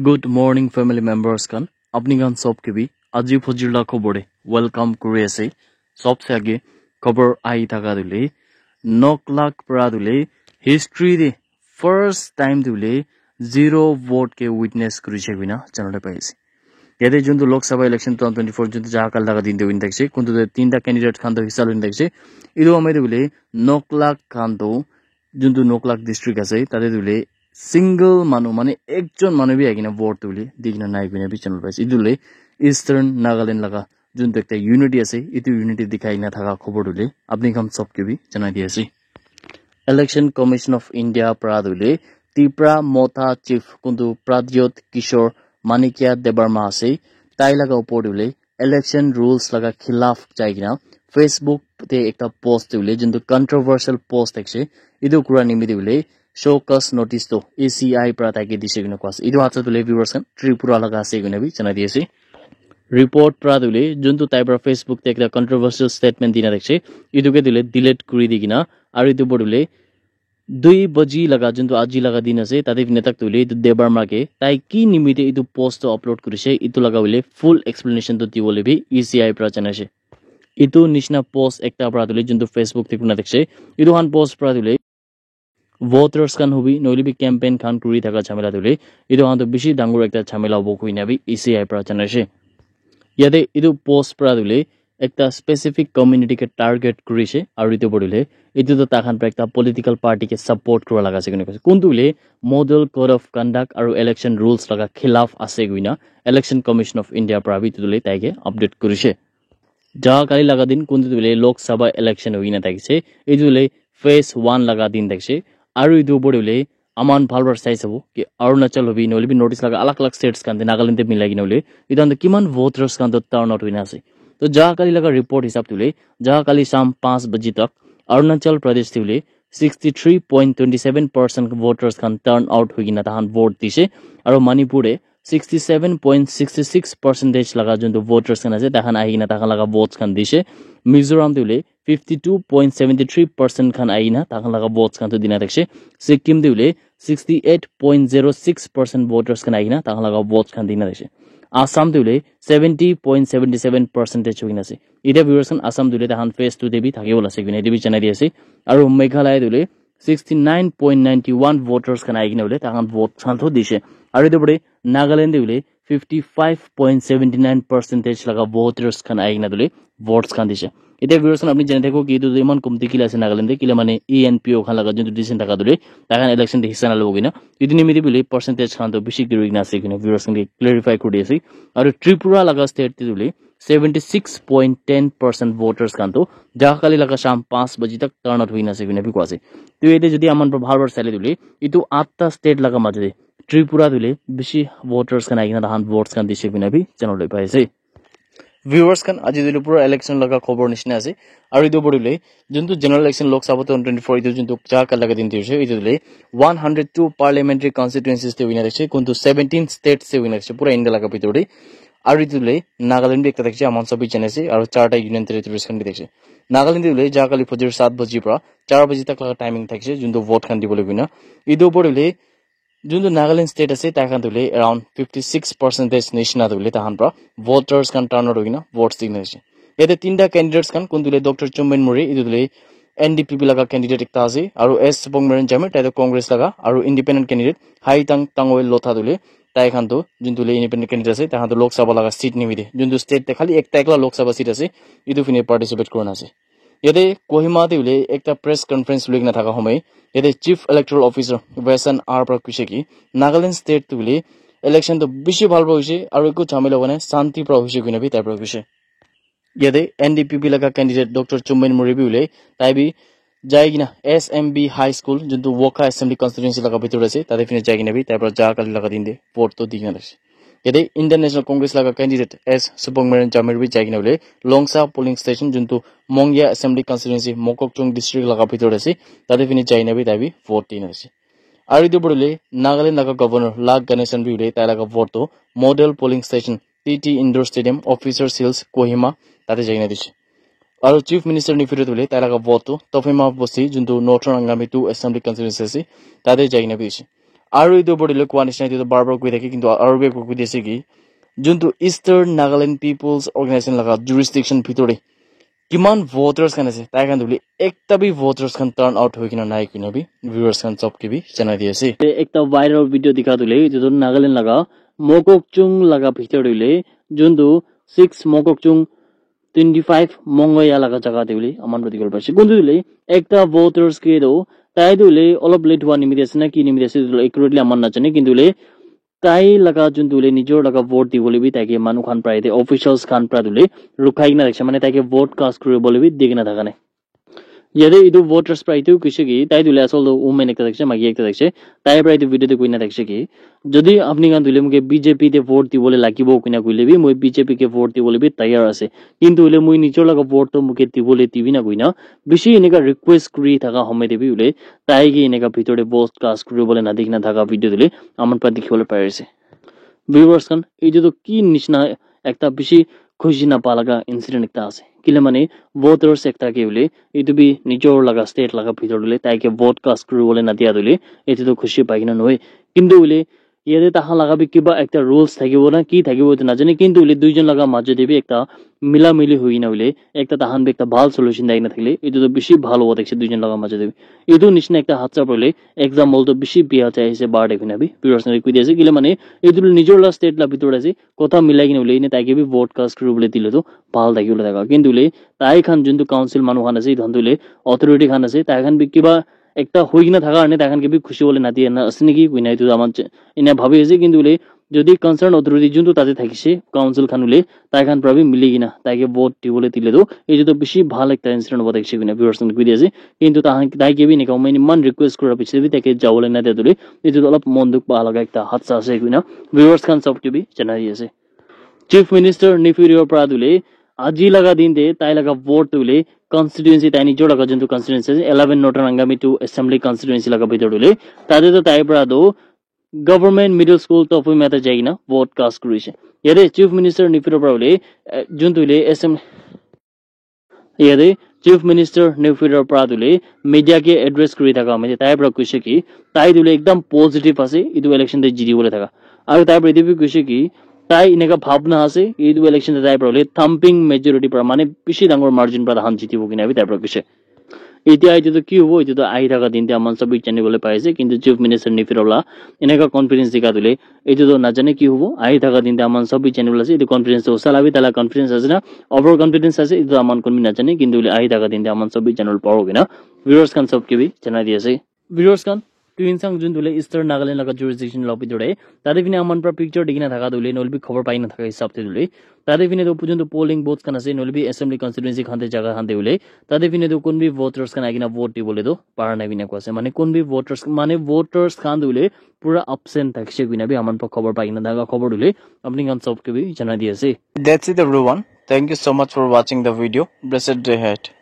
Good morning family members kan apni kan sob ke bi aji phojirla khobore welcome kuri ase sobse age khobor ai thaka dule noklak pra dule history de first time dule zero vote ke witness kuri che bina channel pai ase yade juntu lok sabha election 2024 juntu jaha kal daga din de win dakse kuntu de tinta candidate khan do hisal win dakse idu amai dule noklak khan do juntu noklak district ase tade dule single manu mane ekjon manu bi agina vote tuli digina nai bina bi channel paise idule eastern nagaland laga juntu ekta unity ase itu unity dikhai na thaka khobor dule apni kam sob ke bi janai di ase election commission of india pradule tipra motha chief kuntu pradyot kishore manikia debarma ase tai laga upor dule election rules laga khilaf jaigina facebook te ekta post dule juntu controversial post ekse idu kura nimi dule showcase notice to ACI prata ke dise gune kwas idu hatsa dule viewers kan tripura laga ase gune bi chana diese report pradule juntu type facebook te ekta controversial statement dina dekse idu ke dule delete kuri digina aru idu bodule 2 baji laga juntu aji laga din ase tade netak dule idu debarma ke tai ki nimite idu post to upload kurise itu laga bole full explanation to diwole bi ACI pra chana ase itu nishna post ekta pradule juntu facebook te kuna dekse idu han post pradule voters kan hobi noile bi campaign khan kuri thaka chamela dule idu han to bishi dangur ekta chamela bo kuina bi ECI pra chanase yade idu post pra dule ekta specific community ke target kurise aru itu bodule itu to takhan pra ekta political party ke support kura laga ase kune kundule model code of conduct aru election rules laga khilaf ase guina election commission of india pra bi dule taike update kurise jaha kali laga din kuntu dule lok sabha election hoina takise itu dule phase 1 laga din takise aru idu bodule aman bhalbar sai sabo ki arunachal hobi noli bi notice laga alag alag states kan nagaland te milagi nole idan kiman voters kan to turn out hoina ase to jaha kali laga report hisab tule jaha kali sham 5 baji tak arunachal pradesh tule 63.27% voters kan turn out hoina tahan vote dise aru manipur 67.66% laga junto voters kan ase tahan ahina tahan laga votes kan dise mizoram tule 52.73% khan aina takan laga votes kan to dina dekse sikkim dule 68.06% voters kan aina takan laga votes kan dina dekse assam dule 70.77% hoina ase ida viewers kan assam dule tahan phase 2 debi thakibol ase gune debi janai di ase aru meghalaya dule 69.91 voters kan aina dule takan vote kan to dise aru debode nagaland dule 55.79% laga voters kan aina dule votes kan dise ite viewers apni jane theko ki itu iman kumti kila ase nagaland kila mane ENPO khan laga juntu decision taka dule takan election de hisana logina itu nimiti bile percentage khan to bishi girina ase kine viewers kan clarify kuri ase aru tripura laga state ti dule 76.10% voters kan to jaha kali laga sham 5 baji tak turn out hoina ase kine bi kwase to ete jodi aman bhalbar sale dule itu 8 state laga majde tripura dule bishi voters kan aigina dahan votes kan dise kine bi channel loi paise viewers kan aji dile pura election laga khobor nishna ase aru idu bodule juntu general election lok sabha 2024 idu juntu jaha kal laga din tirse idu dile 102 parliamentary constituencies te winner ase kuntu 17 states se winner ase pura india laga bitori aru idu dile nagaland bi ekta dekse amon sabi chane ase aru 4 ta union territories kan bi dekse nagaland dile jaha kali fajr 7 baji pra 4 baji tak laga timing thakse juntu vote kan dibole bina idu bodule juntu nagaland state ase takan dule around 56% nation dule tahan pra voters kan turn out hoina votes digna ase yete tinda candidates kan kundule dr chumben muri idule NDP laga candidate ekta ase aru S Bongmeren Jame tai congress laga aru independent candidate Haitang Tangwel Lotha dule tai khan to juntu le independent candidate ase tahan to lok sabha laga seat nimide juntu state te khali ekta ekla lok sabha seat ase idu fine participate korna ase yete Kohima dule ekta press conference luigna thaka homai yete chief electoral officer Wesan R pra kise ki Nagaland state dule election to bishi bhalbo hoise aru eko chamela bane shanti pra hoise kine bi tai pra kise yede NDP laga candidate Dr. Chumben Muribi ule tai bi jaigina SMB High School juntu Woka Assembly constituency laga bitor ase tade fine jaigina bi tai pra jaha kali laga dinde vote to digna ase yede Indian National Congress laga candidate S Subongmeren Jamir bi jaigina ule Longsa polling station juntu Mongya Assembly constituency Mokokchung district laga bitor ase tade fine jaigina bi tai bi vote digna ase aru idu bodule Nagaland laga governor Lag Ganesan bi ule tai laga vote to model polling station TT Indoor Stadium Officers Hills Kohima tate jaigina dise aru chief minister nifire dule tai laga vote to Tofema Bosi juntu Northern Angami 2 Assembly constituency ase tate jaigina dise আৰু এইটো বডিলে কোৱা নিচিনা এইটো বাৰবাৰ কৈ থাকে কিন্তু আৰু কৈ দিছে কি যোনটো ইষ্টাৰ্ণ নাগালেণ্ড পিপলছ অৰ্গেনাইজেশ্যন লগা জুৰিষ্টিকশ্যন ভিতৰে কিমান ভোটাৰ্ছ খান আছে তাই খান ধুলি একটা বি ভোটাৰ্ছ খান টাৰ্ন আউট হৈ কিনা নাই কিনা বি ভিউৱাৰ্ছ খান চব কি বি জনাই দি আছে একটা ভাইৰাল ভিডিঅ' দেখা দিলে যোনটো নাগালেণ্ড লগা মককচুং লগা ভিতৰত দিলে যোনটো 6 মককচুং 25 মংগয়া লগা জায়গা দিলে আমাৰ প্ৰতি গল পাইছে কোনটো দিলে একটা ভোটাৰ্ছ কে দো তাই দিলে অলপ লেট হোৱা নিমিত আছে না কি নিমিত আছে একুৰেটলি আমাৰ নাজানে কিন্তু তাই লগা যোনটো নিজৰ লগা ভোট দিবলৈ বি তাইকে মানুহ খান প্ৰায় অফিচিয়েলছ খান প্ৰায় দিলে ৰখাই কিনা দেখছে মানে তাইকে ভোট কাষ্ট কৰিবলৈ বি দি কিনা থাকা নাই ইয়াতে এইটো ভোটাৰ্ছ প্ৰায়টো কৈছে কি তাই দিলে আচলতে উমেন একটা দেখছে মাইকী একটা দেখছে তাই প্ৰায় এইটো ভিডিঅ'তে কৈ না দেখছে কি যদি আপুনি গান দিলে মোক বিজেপিতে ভোট দিবলৈ লাগিব কিনা কৈলে বি মই বিজেপিকে ভোট দিবলৈ বি তৈয়াৰ আছে কিন্তু হলে মই নিজৰ লগা ভোটটো মোক দিবলৈ দিবি না কৈনা বেছি এনেকা ৰিকুৱেষ্ট কৰি থকা সময় দেবি বোলে তাইকে এনেকা ভিতৰতে ভোট কাষ্ট কৰিবলৈ নাদি কিনা থকা ভিডিঅ' দিলে আমাৰ পৰা দেখিবলৈ পাই আছে ভিউৱাৰ্ছ খান এইটো কি নিচিনা একটা বেছি খুশি নাপা লগা ইনচিডেন্ট একটা আছে কিলে মানে ভোটাৰ্ছ একটা কি বোলে এইটো বি নিজৰ লগা ষ্টেট লগা ভিতৰত দিলে তাইকে ভোট কাষ্ট কৰিবলৈ নাদিয়া দিলে এইটো খুশি পাই কিনা নহয় কিন্তু বোলে ইয়াতে তাহা লগা বি কিবা একটা ৰুলছ থাকিব না কি থাকিব এইটো নাজানে কিন্তু বোলে দুইজন লগা মাজতে বি একটা মিলা মিলি হৈ কিনা বোলে একটা তাহান বি একটা ভাল সলিউশন দাই না থাকিলে এইটো বেছি ভাল হ'ব দেখছে দুইজন লগা মাজতে এইটো নিচিনা একটা হাতছা পৰিলে এক্সাম্পলটো বেছি বিয়া চাইছে বাৰ দেখিনা বি পিৰচনেলি কৈ দিছে কিলে মানে এইটো নিজৰ লা ষ্টেট লা ভিতৰত আছে কথা মিলাই কিনে বোলে এনে তাইকে বি ভোট কাষ্ট কৰিবলৈ দিলেতো ভাল থাকিবলৈ থাকা কিন্তু বোলে তাই খান যোনটো কাউন্সিল মানুহ খান আছে ধন্দুলে অথৰিটি খান আছে তাই খান বি কিবা একটা হৈ কিনা থাকা কাৰণে তাই খান কি খুশি হ'লে নাদিয়ে না আছে নেকি কৈ নাই এইটো আমাৰ এনে ভাবি আছে কিন্তু বোলে যদি কনসাৰ্ন অথৰিটি যোনটো তাতে থাকিছে কাউন্সিল খান বোলে তাই খান প্ৰাবি মিলি কিনা তাইকে ভোট দিবলৈ দিলেতো এইটো বেছি ভাল একটা ইনসিডেন্ট হ'ব দেখিছে কিনা ভিউৱাৰ্ছ কৈ দিছে কিন্তু তাইকে বি এনেকা ইমান ৰিকুৱেষ্ট কৰাৰ পিছত বি তাইকে যাবলৈ নাদিয়া দিলে এইটো অলপ মন দুখ পা লগা একটা হাতছা আছে কিনা ভিউৱাৰ্ছ খান চব কি বি জনাই আছে চিফ মিনিষ্টাৰ নিফিৰিয়ৰ পৰা দিলে আজি লগা দিন দে তাই লগা ভোট দিলে কনস্টিটুয়েন্সি তাই নিজৰ লগা যোনটো কনস্টিটুয়েন্সি 11 নটৰ আংগামি টু এছেম্বলি কনস্টিটুয়েন্সি লগা ভিতৰত দিলে তাতে তো তাই পৰা দো গভৰ্ণমেণ্ট মিডল স্কুল টপ মেটা যাই কিনা ভোট কাষ্ট কৰিছে ইয়াতে চিফ মিনিষ্টাৰ নিফিৰৰ পৰা বোলে যোনটো ইয়াতে চিফ মিনিষ্টাৰ নিফিৰৰ পৰা দিলে মিডিয়াকে এড্ৰেছ কৰি থকা মানে তাইৰ পৰা কৈছে কি তাই দিলে একদম পজিটিভ আছে এইটো ইলেকশ্যনতে জিদিবলৈ থাকা আৰু তাইৰ পৰা এইটো কৈছে কি তাই এনেকা ভাৱনা আছে এইটো ইলেকশ্যনতে তাইৰ পৰা থাম্পিং মেজৰিটিৰ পৰা মানে বেছি ডাঙৰ মাৰ্জিন পৰা ধান জিতিব কিনা তাইৰ পৰা কৈছে এতিয়া এইটো কি হ'ব এইটো আহি থকা দিনতে আমাৰ সবেই জানিবলৈ পাইছে কিন্তু চিফ মিনিষ্টাৰ নিফিৰলা এনেকা কনফিডেন্স দেখা দিলে এইটো নাজানে কি হ'ব আহি থকা দিনতে আমাৰ সবেই জানিবলৈ আছে এইটো কনফিডেন্সটো চালাবি তালা কনফিডেন্স আছে না অভাৰ কনফিডেন্স আছে এইটো আমাৰ কোনো নাজানে কিন্তু আহি থকা দিনতে আমাৰ সবেই জানিবলৈ পাব কিনা ভিউৱাৰ্ছ খান সব কিবি জনাই দি আছে ভিউৱাৰ্ছ খান টুইনসাং যোনটো ইষ্টাৰ্ণ নাগালেণ্ড লগা জুৰিসডিকশ্যন লবি দৰে তাতে পিনে আমাৰ পৰা পিকচাৰ দেখিনা থাকা দিলে নলবি খবৰ পাই না থাকা হিচাপতে দিলে তাতে পিনে যোনটো পোলিং বুথ খান আছে নলবি এছেম্বলি কনস্টিটুয়েন্সি খানতে জায়গা খান দিলে তাতে পিনে কোনবি ভোটাৰ্ছ খান আইকিনা ভোট দিবলৈ তো পাৰা নাই বিনা কোৱাছে মানে কোনবি ভোটাৰ্ছ খান দিলে পুৰা এবসেন্ট থাকছে বিনা বি আমাৰ পৰা খবৰ পাই না থাকা খবৰ দিলে আপুনি খান সব কিবি জনাই দি আছে that's it everyone thank you so much for watching the video blessed day head